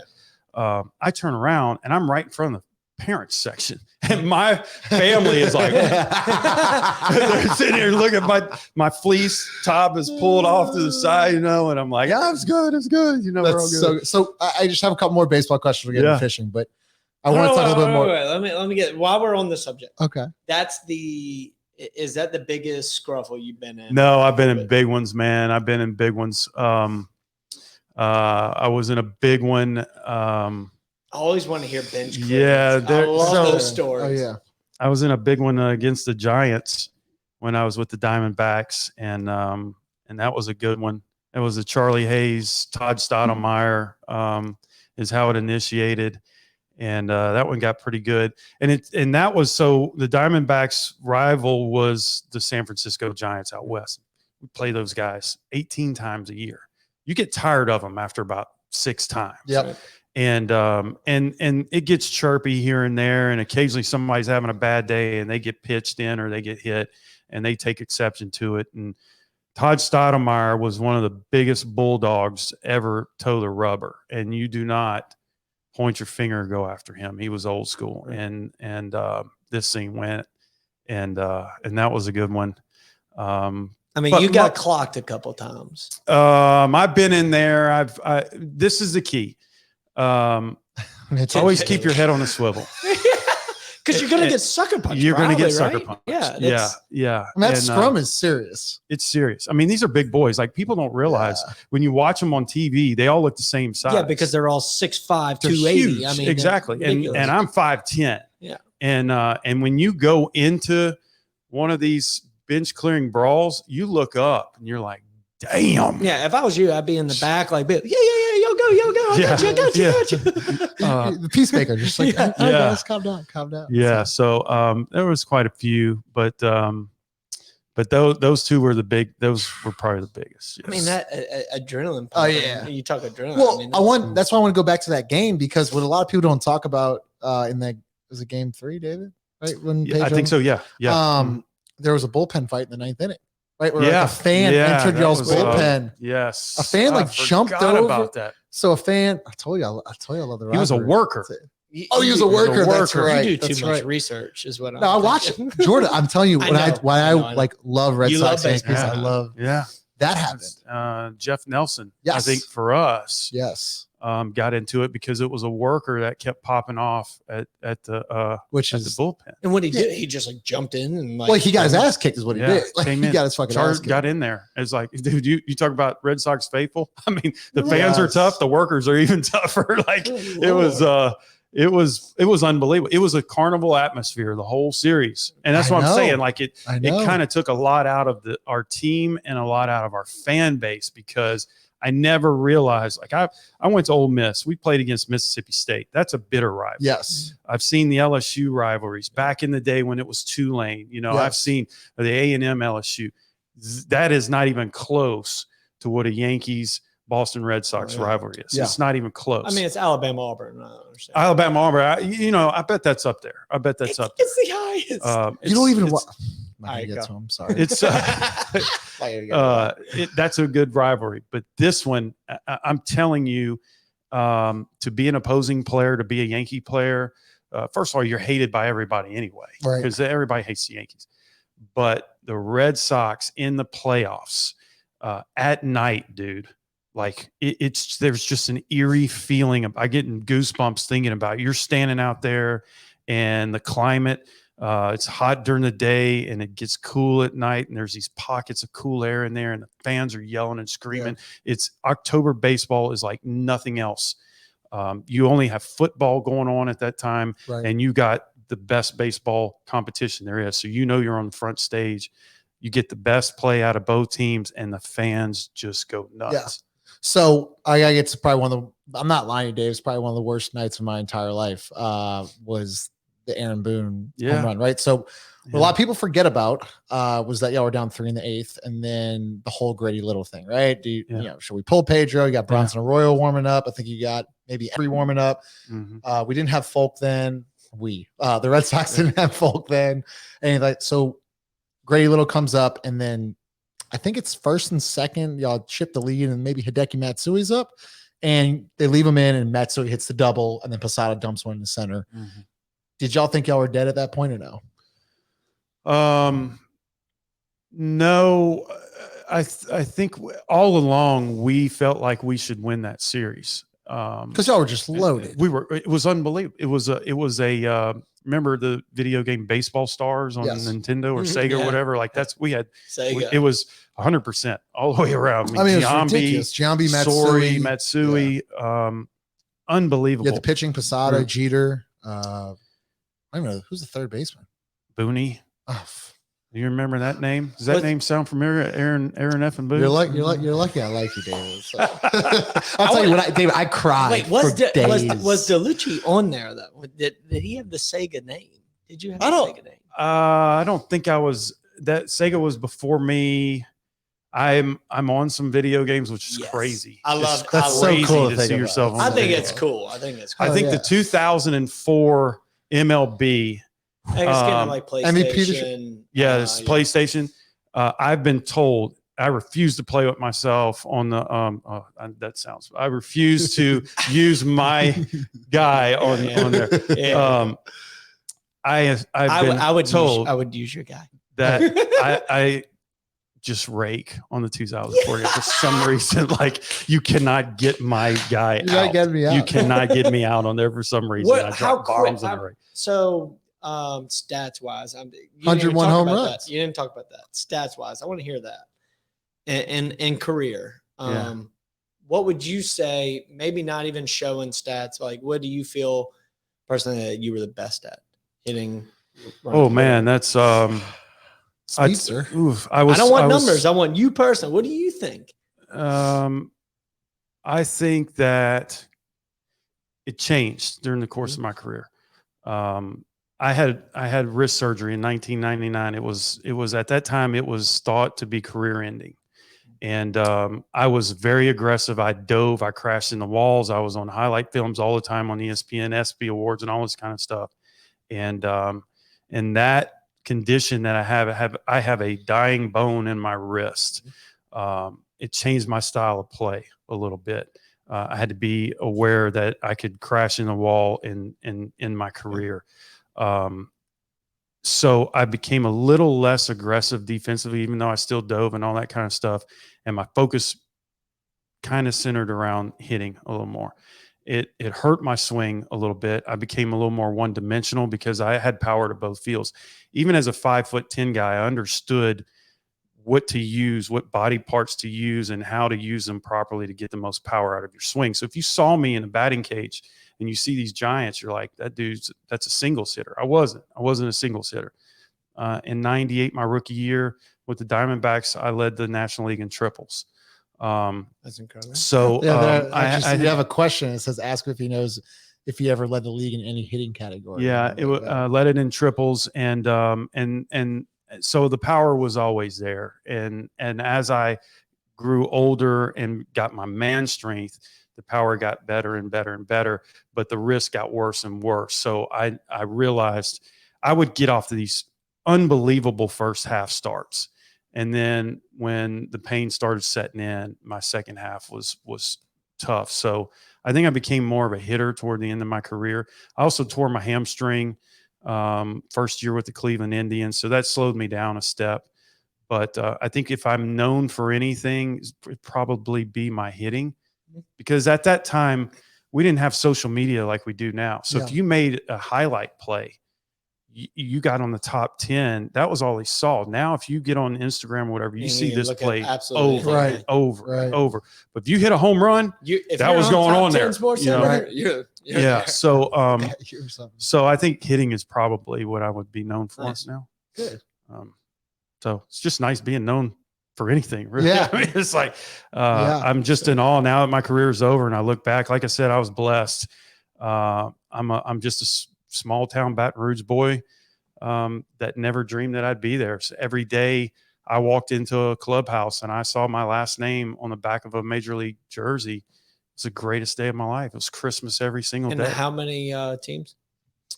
I turn around and I'm right in front of the parents section, and my family is like, they're sitting here looking at my fleece top is pulled off to the side, and I'm like, it's good, it's good. That's so I just have a couple more baseball questions. We're getting fishing, but I want to talk a little bit more. Let me get, while we're on the subject. Okay. Is that the biggest scruffle you've been in? No, I've been in big ones, man. I've been in big ones. I was in a big one. I always want to hear bench clippings. Yeah, I love those stories. Oh yeah, I was in a big one against the Giants when I was with the Diamondbacks, and that was a good one. It was a Charlie Hayes, Todd Stottlemyre is how it initiated, and that one got pretty good. And that was, so the Diamondbacks' rival was the San Francisco Giants out west. We play those guys 18 times a year. You get tired of them after about 6 times. Yep. And it gets chirpy here and there, and occasionally somebody's having a bad day and they get pitched in or they get hit and they take exception to it. And Todd Stottlemyre was one of the biggest bulldogs ever toe the rubber, and you do not point your finger and go after him. He was old school, and this thing went, and that was a good one. You got clocked a couple times. I've been in there. This is the key. Always keep your head on a swivel, because you're gonna get sucker punched. You're gonna get sucker punched. Yeah. That scrum is serious. It's serious. I mean, these are big boys. Like, people don't realize when you watch them on TV, they all look the same size. Yeah, because they're all 6'5", they're 280. huge. I mean, exactly. And I'm 5'10". Yeah. And when you go into one of these bench clearing brawls, you look up and you're like, damn. Yeah, if I was you, I'd be in the back like, yo, go. I got you. The peacemaker, just like, guys, calm down. Yeah, so there was quite a few, but those two were those were probably the biggest. Yes. I mean, that adrenaline. Oh yeah, you talk adrenaline. Well, that's why I want to go back to that game, because what a lot of people don't talk about in that, was it game 3, David? Right? When I think so. Yeah. There was a bullpen fight in the 9th inning. Right, where like a fan entered y'all's bullpen. Yes, a fan jumped over. About that. So a fan, I told you, I love the. He was a worker. He was a worker. That's right. You do too much research, is what. I watch it. Jorda, I'm telling you, I love Red Sox Yankees. I love. Yeah, that happened. Jeff Nelson, yes. I think for us, yes, got into it because it was a worker that kept popping off at the bullpen. And what he did, he just jumped in and he got his ass kicked, is what he did. He got his fucking ass kicked. Got in there. It's like, dude, you talk about Red Sox faithful. I mean, the fans are tough. The workers are even tougher. It was unbelievable. It was a carnival atmosphere the whole series, and that's what I'm saying. Like it kind of took a lot out of our team and a lot out of our fan base, because I never realized, I went to Ole Miss. We played against Mississippi State. That's a bitter rivalry. Yes. I've seen the LSU rivalries back in the day when it was Tulane. Yes. I've seen the A&M LSU. That is not even close to what a Yankees Boston Red Sox rivalry is. It's not even close. I mean, it's Alabama Auburn. I understand. Alabama Auburn. I bet that's up there. Up there. It's the highest. You don't even. I'm sorry. It's that's a good rivalry, but this one, I'm telling you, to be an opposing player, to be a Yankee player, first of all, you're hated by everybody anyway, because everybody hates the Yankees. But the Red Sox in the playoffs at night, dude, there's just an eerie feeling. I get goosebumps thinking about it. You're standing out there, and the climate. It's hot during the day and it gets cool at night, and there's these pockets of cool air in there, and the fans are yelling and screaming. It's October baseball is like nothing else. You only have football going on at that time, and you got the best baseball competition there is. So you're on the front stage. You get the best play out of both teams, and the fans just go nuts. Yeah. So it's probably I'm not lying to Dave, it's probably one of the worst nights of my entire life. Was the Aaron Boone home run, right? So what a lot of people forget about was that we're down 3 in the 8th, and then the whole Grady Little thing, right? Should we pull Pedro? You got Bronson Arroyo warming up. I think you got maybe Every warming up. Mm-hmm. We didn't have Folk then. The Red Sox didn't have Folk then. And so Grady Little comes up, and then I think it's first and second. Y'all chip the lead, and maybe Hideki Matsui's up, and they leave him in, and Matsui hits the double, and then Posada dumps one in the center. Mm-hmm. Did y'all think y'all were dead at that point or no? No, I think all along we felt like we should win that series. Because y'all were just loaded. It was unbelievable. It was a remember the video game Baseball Stars on Nintendo or Sega or whatever? Like we had Sega. It was 100% all the way around. I mean, it was ridiculous. Giambi, Matsui, unbelievable. Yeah, the pitching, Posada, Jeter. I don't know who's the third baseman. Booney. Oh, do you remember that name? Does that name sound familiar? Aaron F. and Boone. You're lucky. I like you, David. So. I'll tell you what, David. I cried. Wait, was Dellucci on there though? Did he have the Sega name? Did you have the Sega name? I don't think I was. That Sega was before me. I'm on some video games, which is crazy. That's so cool to see yourself. I think it's cool. I think the 2004 MLB. I think it's getting like PlayStation. It's PlayStation. I've been told I refuse to play with myself on the. I refuse to use my guy on there. Yeah. I would use your guy. That I just rake on the 2040 for some reason. Like you cannot get my guy out. You cannot get me out on there for some reason. I drop bombs in the rake. So. Stats wise, 101 home runs. You didn't talk about that. Stats wise, I want to hear that. In career, what would you say? Maybe not even showing stats. Like, what do you feel personally that you were the best at hitting? Oh man, that's Speedster. I don't want numbers. I want you personally. What do you think? I think that it changed during the course of my career. I had wrist surgery in 1999. It was at that time it was thought to be career ending. And I was very aggressive. I dove, I crashed in the walls. I was on highlight films all the time on ESPN, ESPY awards and all this kind of stuff. And that condition that I have a dying bone in my wrist. It changed my style of play a little bit. I had to be aware that I could crash in the wall in my career. So I became a little less aggressive defensively, even though I still dove and all that kind of stuff. And my focus kind of centered around hitting a little more. It hurt my swing a little bit. I became a little more one-dimensional because I had power to both fields. Even as a 5'10" guy, I understood what to use, what body parts to use, and how to use them properly to get the most power out of your swing. So if you saw me in a batting cage and you see these giants, you're like, that's a singles hitter. I wasn't a singles hitter. In 98, my rookie year with the Diamondbacks, I led the National League in triples. That's incredible. So you have a question. It says, ask if he knows if he ever led the league in any hitting category. Yeah, led it in triples. And so the power was always there. And as I grew older and got my man strength, the power got better and better and better, but the risk got worse and worse. So I realized I would get off to these unbelievable first half starts. And then when the pain started setting in, my second half was tough. So I think I became more of a hitter toward the end of my career. I also tore my hamstring first year with the Cleveland Indians. So that slowed me down a step. But I think if I'm known for anything, it'd probably be my hitting. Because at that time, we didn't have social media like we do now. So if you made a highlight play, you got on the top 10, that was all they saw. Now, if you get on Instagram or whatever, you see this play over and over. But if you hit a home run, that was going on there. Yeah. So I think hitting is probably what I would be known for now. Good. So it's just nice being known for anything, really. Yeah. I mean, it's like I'm just in awe now that my career is over, and I look back. Like I said, I was blessed. I'm just a small town Baton Rouge boy that never dreamed that I'd be there. So every day I walked into a clubhouse and I saw my last name on the back of a major league jersey. It's the greatest day of my life. It was Christmas every single day. And how many teams?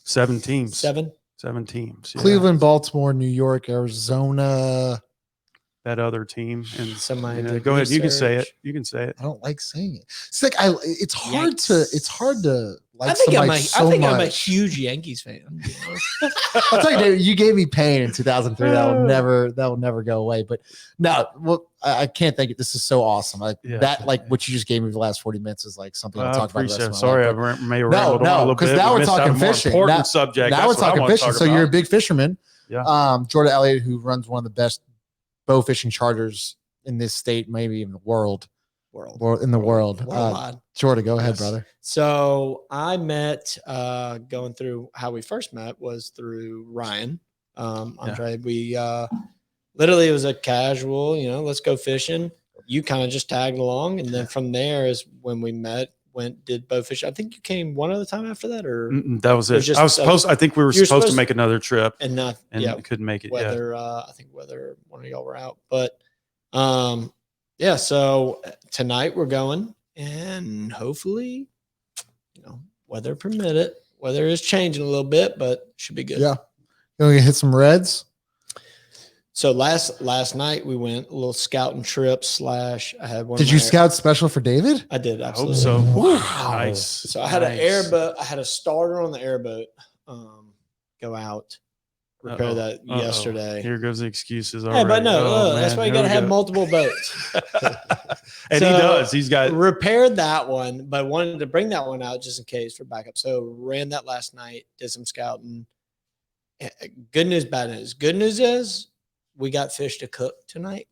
7 teams. 7 teams. Yeah. Cleveland, Baltimore, New York, Arizona. that other team. And Somebody go ahead. You can say it. You can say it. I don't like saying it. It's like it's hard to like I think somebody so much. I'm a huge Yankees fan. I'll tell you, David, you gave me pain in 2003. That will never go away. But no, well, I can't think it. This is so awesome. Like what you just gave me the last 40 minutes is like something I'll talk about. Sorry, I may have rambled on a little bit. Because now we're talking fishing. Important subject. Now we're talking fishing. So you're a big fisherman. Yeah. Jorda Elliot, who runs one of the best bow fishing charters in this state, maybe even the world. Jorda, go ahead, brother. So I met going through how we first met was through Ryan. Andre, we literally it was a casual, let's go fishing. You kind of just tagged along, and then from there is when we met. Did Bowfishing. I think you came one other time after that, or that was it. I think we were supposed to make another trip, and couldn't make it. I think whether one of y'all were out, but so tonight we're going, and hopefully, weather permit. Weather is changing a little bit, but should be good. Yeah, you want to hit some reds. So last night we went a little scouting trip / I had one. Did you scout special for David? I did. Absolutely. I hope so. Wow. Nice. So I had an airboat. I had a starter on the airboat. Go out, repair that yesterday. Here goes the excuses. Hey, but no, that's why you got to have multiple boats. And he does. He's got repaired that one, but wanted to bring that one out just in case for backup. So ran that last night. Did some scouting. Good news, bad news. Good news is we got fish to cook tonight.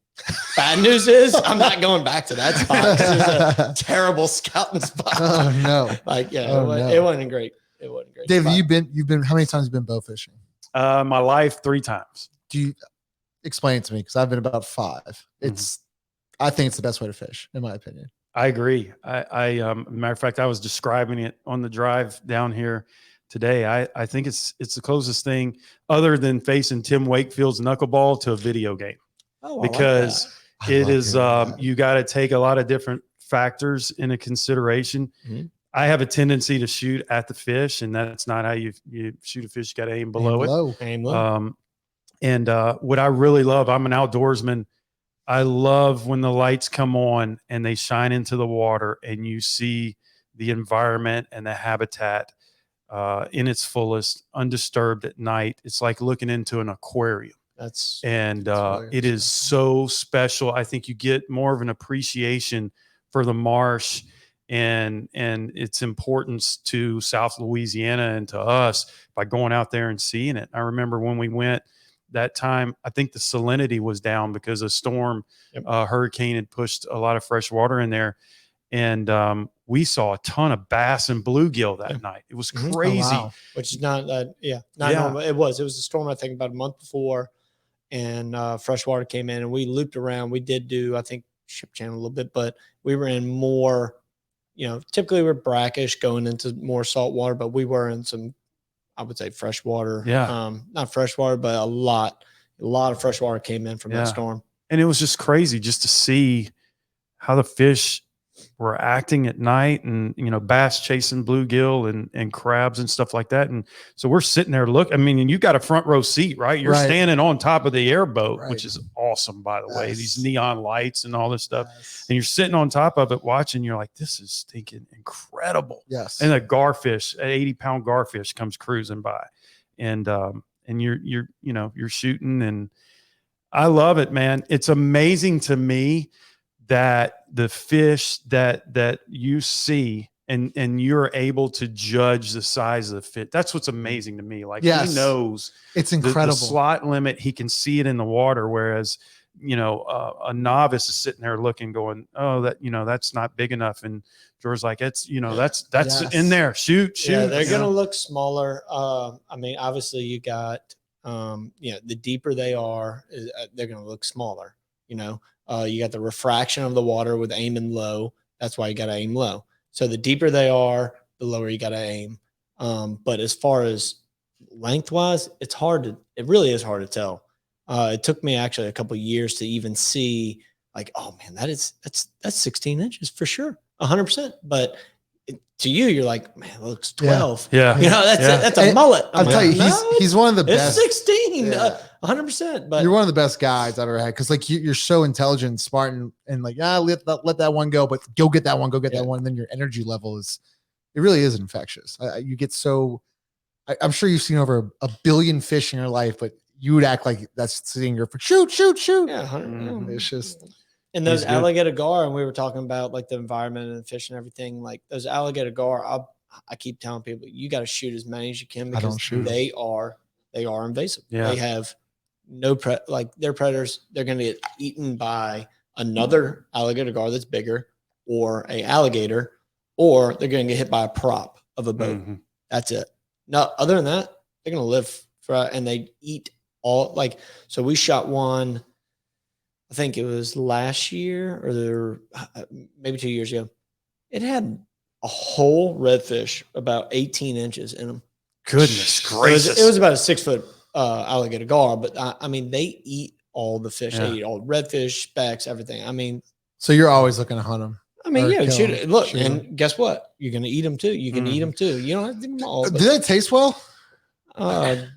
Bad news is I'm not going back to that spot. It's a terrible scouting spot. Oh no! It wasn't great. It wasn't great. David, you've been how many times have you been bow fishing? My life 3 times. Do you explain it to me? Because I've been about 5. I think it's the best way to fish, in my opinion. I agree. Matter of fact, I was describing it on the drive down here today. I think it's the closest thing other than facing Tim Wakefield's knuckleball to a video game. Because it is you got to take a lot of different factors into consideration. Mm-hmm. I have a tendency to shoot at the fish, and that's not how you shoot a fish. You got to aim below it. Aim low. And what I really love, I'm an outdoorsman. I love when the lights come on and they shine into the water and you see the environment and the habitat in its fullest, undisturbed at night. It's like looking into an aquarium. It is so special. I think you get more of an appreciation for the marsh and its importance to South Louisiana and to us by going out there and seeing it. I remember when we went that time, I think the salinity was down because a storm, hurricane had pushed a lot of fresh water in there. And we saw a ton of bass and bluegill that night. It was crazy. Oh, wow. Which is not normal. It was a storm, I think, about a month before. And fresh water came in and we looped around. We did do, I think, ship channel a little bit, but we were in more, typically we're brackish going into more salt water, but we were in some, I would say, fresh water. Yeah. Not fresh water, but a lot of fresh water came in from that storm. And it was just crazy just to see how the fish were acting at night and, bass chasing bluegill and crabs and stuff like that. And so we're sitting there and you got a front row seat, right? You're standing on top of the airboat, which is awesome, by the way, these neon lights and all this stuff. And you're sitting on top of it watching, you're like, this is stinking incredible. Yes. And a garfish, an 80-pound garfish comes cruising by and you're shooting. And I love it, man. It's amazing to me that the fish that you see and you're able to judge the size of the fish. That's what's amazing to me. Like he knows it's incredible. The slot limit, he can see it in the water. Whereas, a novice is sitting there looking, going, oh, that's not big enough. And George's like, that's in there. Shoot. Yeah, they're going to look smaller. Obviously you got, the deeper they are, they're going to look smaller, you got the refraction of the water with aiming low. That's why you got to aim low. So the deeper they are, the lower you got to aim. But as far as lengthwise, it really is hard to tell. It took me actually a couple of years to even see like, oh man, that's 16 inches for sure. 100%. But to you, you're like, man, it looks 12. Yeah. You know, that's a mullet. I'll tell you, he's one of the best. It's 16, 100%. But you're one of the best guys I've ever had because like you're so intelligent, and smart, and like let that one go, but go get that one, that one. And then your energy level it really is infectious. You get so. I'm sure you've seen over a billion fish in your life, but you would act like that's sitting here for shoot. Yeah, it's just. And those alligator gar, and we were talking about like the environment and the fish and everything. Like those alligator gar, I keep telling people you got to shoot as many as you can because they are invasive. Yeah. They have no like they're predators. They're going to get eaten by another alligator gar that's bigger, or a alligator, or they're going to get hit by a prop of a boat. Mm-hmm. That's it. No, other than that, they're going to live and they eat all like. So we shot one. I think it was last year or maybe 2 years ago. It had a whole redfish about 18 inches in them. Goodness gracious. It was about a 6 foot alligator gar, but I mean, they eat all the fish. They eat all redfish, specks, everything. I mean, so you're always looking to hunt them. I mean, yeah, shoot it. Look, and guess what? You're going to eat them too. You can eat them too. You don't have to eat them all. Do they taste well?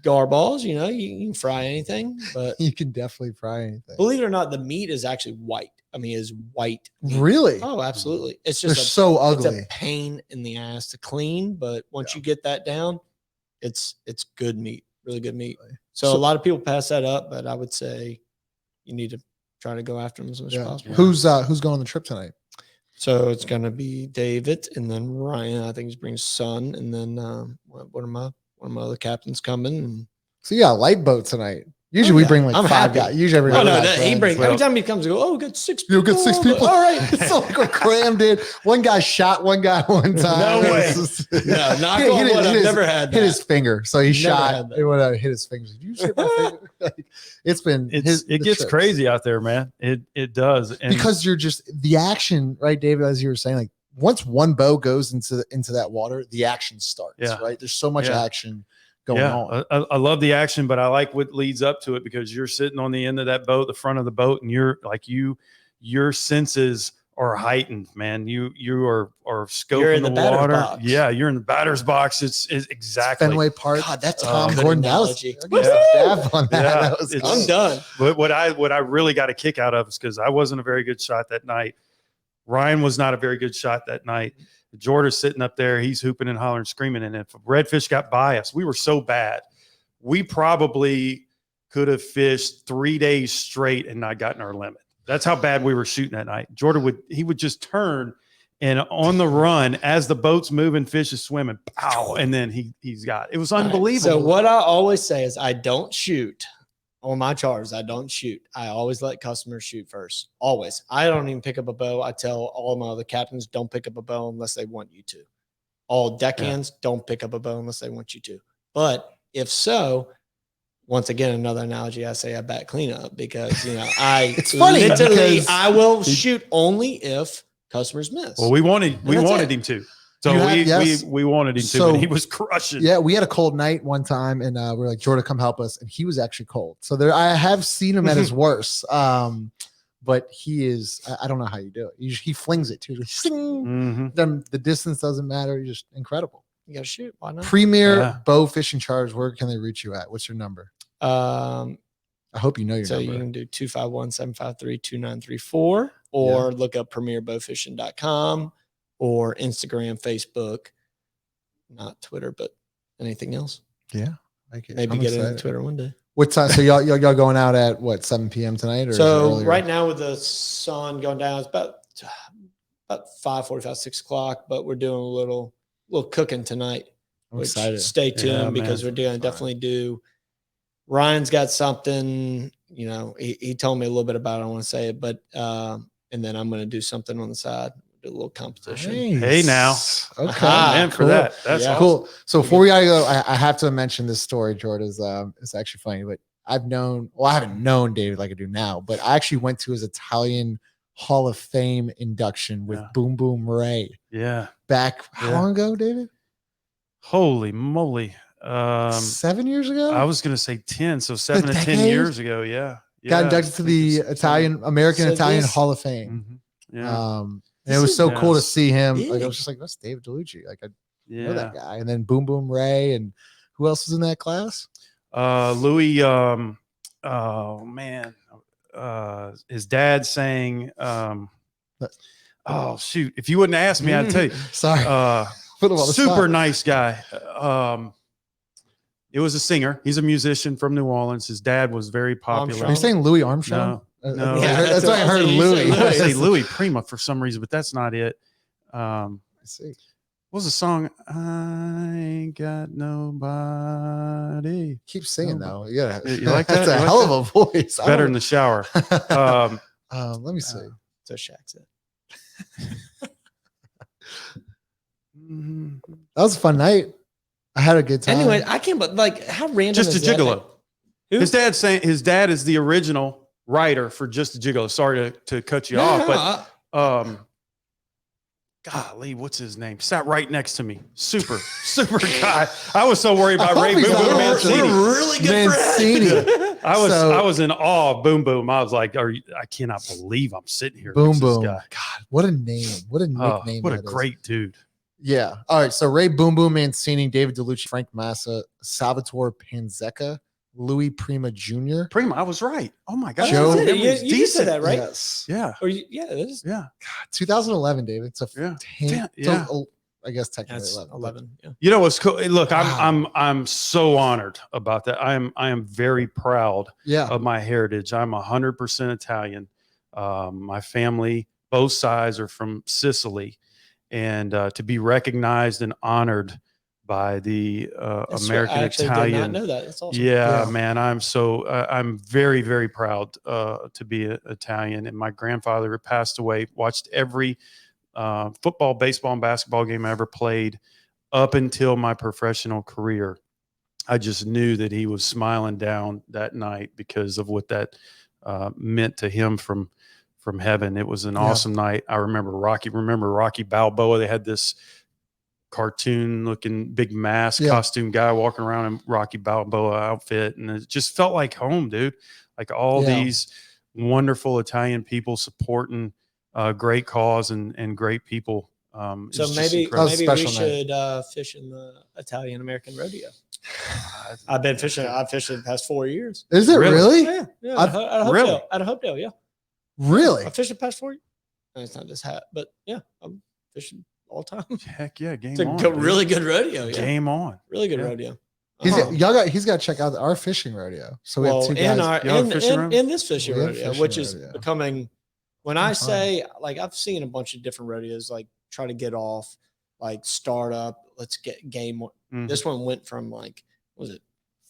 Gar balls, you know, you can fry anything, but you can definitely fry anything. Believe it or not, the meat is actually white. I mean, is white meat. Really? Oh, absolutely. It's just so ugly. It's a pain in the ass to clean, but once you get that down, it's good meat, really good meat. So a lot of people pass that up, but I would say you need to try to go after them as much as possible. Who's going on the trip tonight? So it's gonna be David and then Ryan. I think he's bringing son, and then one of my other captains coming. And so you got a light boat tonight. Usually we bring like five guys. Usually every time he comes, we got 6 people. You'll get 6 people. All right. It's like we're crammed in. One guy shot one guy one time. No way. No, knock on wood. I've never had that. Hit his finger. So he shot. It would have hit his finger. Did you shoot my finger? It gets crazy out there, man. It does. And because you're just the action, right, David, as you were saying, like once one bow goes into that water, the action starts, right? There's so much action going on. I love the action, but I like what leads up to it because you're sitting on the end of that boat, the front of the boat, and you're like your senses are heightened, man. You are scoping the water. Box. Yeah, you're in the batter's box. It's exactly Fenway Park. God, that's Tom Gordon analogy. I'm done. But what I really got a kick out of is because I wasn't a very good shot that night. Ryan was not a very good shot that night. Jorda's sitting up there. He's hooping and hollering, screaming. And if redfish got by us, we were so bad. We probably could have fished 3 days straight and not gotten our limit. That's how bad we were shooting that night. Jorda would just turn and on the run as the boat's moving, fish is swimming, pow, and then he's got it. It was unbelievable. So what I always say is I don't shoot on my charters. I don't shoot. I always let customers shoot first. Always. I don't even pick up a bow. I tell all my other captains don't pick up a bow unless they want you to. All deckhands don't pick up a bow unless they want you to. But if so, once again, another analogy, I say I bat cleanup because, it's funny. Literally, I will shoot only if customers miss. Well, we wanted him to. So we wanted him to, and he was crushing. Yeah, we had a cold night one time, and we're like, Jorda, come help us. And he was actually cold. So I have seen him at his worst. But he is, I don't know how you do it. He flings it too. Then the distance doesn't matter. He's just incredible. You got to shoot. Why not? Premier bow fishing charters. Where can they reach you at? What's your number? I hope you know your number. So you can do 251-753-2934 or look up premierbowfishing.com or Instagram, Facebook, not Twitter, but anything else. Yeah. Maybe get into Twitter one day. What time? So y'all going out at what, 7 p.m. tonight? Or so right now with the sun going down, it's about 5:45, 6 o'clock, but we're doing a little cooking tonight. I'm excited. Stay tuned because we're going to definitely do. Ryan's got something, he told me a little bit about it. I want to say it, but, and then I'm going to do something on the side, do a little competition. Nice. Hey, now. Okay. Man, for that. That's cool. So before we gotta go, I have to mention this story, Jorda's, it's actually funny, but I haven't known David like I do now, but I actually went to his Italian Hall of Fame induction with Boom Boom Ray. Yeah. Back how long ago, David? Holy moly. 7 years ago? I was going to say 10. So 7 to 10 years ago. Yeah. Got inducted to the American Hall of Fame. Mm-hmm. Yeah. And it was so cool to see him. big. Like I was just like, that's David Dellucci. Like I know Yeah. that guy. And then Boom Boom Ray, and who else was in that class? Louis. Oh man. His dad sang. Oh shoot! If you wouldn't ask me, I'd tell you. Sorry. Put him on the Super spot. nice guy. It was a singer. He's a musician from New Orleans. His dad was very popular. Are you saying Louis Armstrong? No. Yeah, that's why I heard Louis. I say Louis Prima for some reason, but that's not it. I see. What was the song? I ain't got nobody. Keep singing though. Yeah, You like that? That's a hell of a voice. Better in the shower. Let me see. So Shaq's it. That was a fun night. I had a good time. Anyway, I can't. But like, how random? Just a is that? Gigolo. Who? His dad is the original writer for Just a Gigolo. Sorry to cut you off, but golly, what's his name? Sat right next to me. Super guy. I was so worried about Ray Boom Boom Mancini. We're really good Mancini. friends. I was in awe of Boom Boom. I was like, I cannot believe I'm sitting here. Boom next to this Boom. guy. God, what a name. What a nickname. What a that is. great dude. Yeah. All right. So Ray Boom Boom Mancini, David Dellucci, Frank Massa, Salvatore Panzeca, Louis Prima Jr. Prima, I was right. Oh my God. Joe- His memory you is you said decent. that, right? Yes. Yeah. Or yeah, it is. Yeah. 2011, David. So Yeah. 10, Yeah. so, I guess technically That's 11. 11. Yeah. You know what's cool? Look, Wow. I'm so honored about that. I am very proud Yeah. of my heritage. I'm 100% Italian. My family, both sides, are from Sicily, and to be recognized and honored by the American I actually Italian. did not know that. That's awesome. Yeah, Yeah. man, I'm very, very proud to be Italian. And my grandfather who passed away, watched every football, baseball, and basketball game I ever played up until my professional career. I just knew that he was smiling down that night because of what that meant to him from heaven. It was an awesome night. I remember Rocky Balboa. They had this cartoon looking big mask costume guy walking around in Rocky Balboa outfit. And it just felt like home, dude. Like all these wonderful Italian people supporting great cause and great people. So maybe we should fish in the Italian American rodeo. I've been fishing. I've fished it the past 4 years. Is it really? Yeah. At Hopedale, yeah. Really? I fished the past 4 years. No, it's not this hat, but yeah, I'm fishing all the time. Heck yeah, game It's a on. really good rodeo. Yeah. Game on. Really good rodeo. He's got to check out our fishing rodeo. So we have two guys. In this fishing We have rodeo, fishing which is rodeo. becoming, when I say, like, I've seen a bunch of different rodeos, like try to get off, like start up, let's get game. Mhm. This one went from like, what was it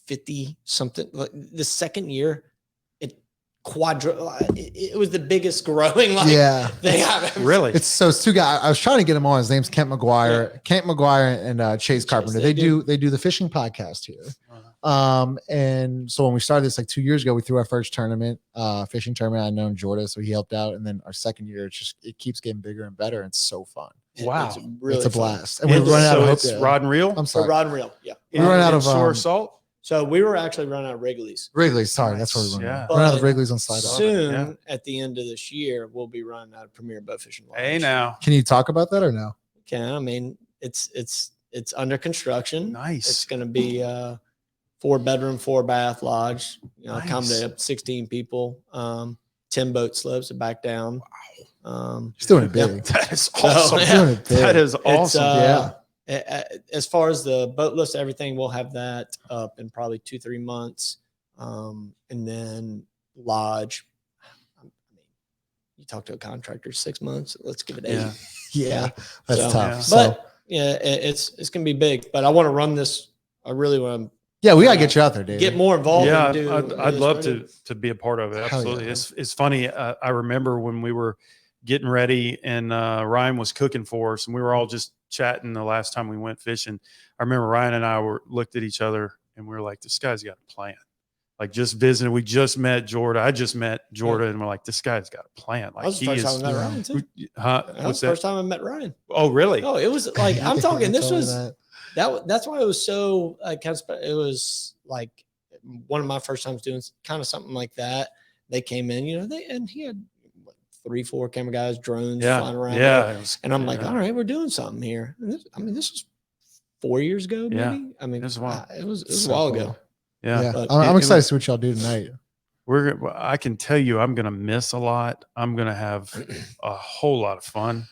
50 something? Like the second year, it was the biggest growing thing I've ever Really? It's two guys. I was trying to get him on. His name's Kent McGuire. Yeah. Kent McGuire and Chase Carpenter. They do the fishing podcast here. And so when we started this like 2 years ago, we threw our first tournament, fishing tournament. I known Jorda, so he helped out. And then our second year, it keeps getting bigger and better. And it's so fun. Wow. It's a blast. And And we run out of it's rod and reel. I'm So sorry. rod and reel, yeah. We run out of shore salt. So we were actually running out of Wrigley's. Wrigley's. Sorry, that's where we run. Yeah. Run out of But Wrigley's on slide. Soon, Yeah. at the end of this year, we'll be running out of Premier Bowfishing Lodge. Hey now. Can you talk about that or no? Okay, I mean it's under construction. Nice. It's going to be 4-bedroom, 4-bath lodge. Nice. Accommodate up to 16 people. 10 boat slips to back down. He's doing it big. That is So, awesome. He's doing it big. That is awesome. Yeah. As far as the boat list, everything, we'll have that up in probably 2-3 months. And then lodge. I mean, you talk to a contractor 6 months. Let's give it 8. Yeah. Yeah, that's So, tough. yeah. So But yeah, it's gonna be big. But I want to run this. I really want yeah, we gotta get you out there, to David. get more involved. Yeah, and do I'd this love rodeo. to be a part of it. Hell Absolutely. yeah. It's funny. I remember when we were getting ready and Ryan was cooking for us and we were all just chatting the last time we went fishing. I remember Ryan and I looked at each other and we were like, this guy's got a plan. Like just visiting. We just met Jorda. I just met Jorda and we're like, this guy's got a plan. Like That was the first time I met Ryan too. Huh? That was What's the that? first time I met Ryan. Oh, really? Oh, it was like I'm talking. This Told me was that. that's why it was so it was like one of my first times doing kind of something like that. They came in, and he had 3-4 camera guys, drones Yeah. flying around. Yeah. And I'm like, all right, we're doing something here. And this was 4 years ago, maybe. Yeah. I mean, It was a while. It was So a while cool. ago. Yeah. But I'm excited to see what y'all do tonight. I can tell you, I'm going to miss a lot. I'm going to have a whole lot of fun.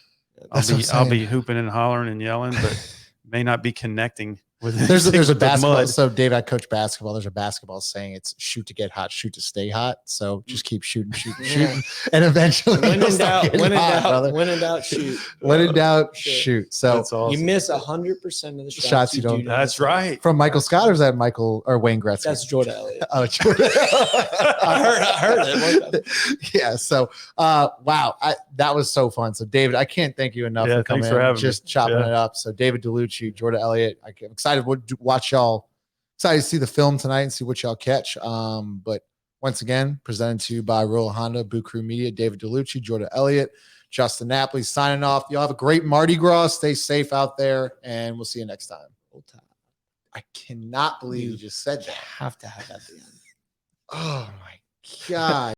That's what I'm I'll be saying. hooping and hollering and yelling, but may not be connecting with There's a with the basketball. mud. So Dave, I coach basketball. There's a basketball saying it's shoot to get hot, shoot to stay hot. So just keep shooting, shooting, and eventually when you'll in start doubt, getting when in hot, doubt, brother. when in doubt, shoot. When in doubt, Shit. shoot. So That's awesome. You miss 100% of the Shots you don't- do That's right. from Michael Scott, or is that Michael or Wayne Gretzky? That's Jorda Elliot. Oh, Jorda. I heard it. Yeah. So, wow, that was so fun. So, David, I can't thank you enough Yeah, for coming thanks for in, having just me. chopping Yeah. it up. So, David Dellucci, Jorda Elliot. I'm excited to watch y'all. Excited to see the film tonight and see what y'all catch. But once again, presented to you by Royal Honda, Boo Crew Media, David Dellucci, Jorda Elliot, Justin Napoli signing off. Y'all have a great Mardi Gras. Stay safe out there, and we'll see you next time. I cannot believe you just said that. Have to have that at the end. Oh my God.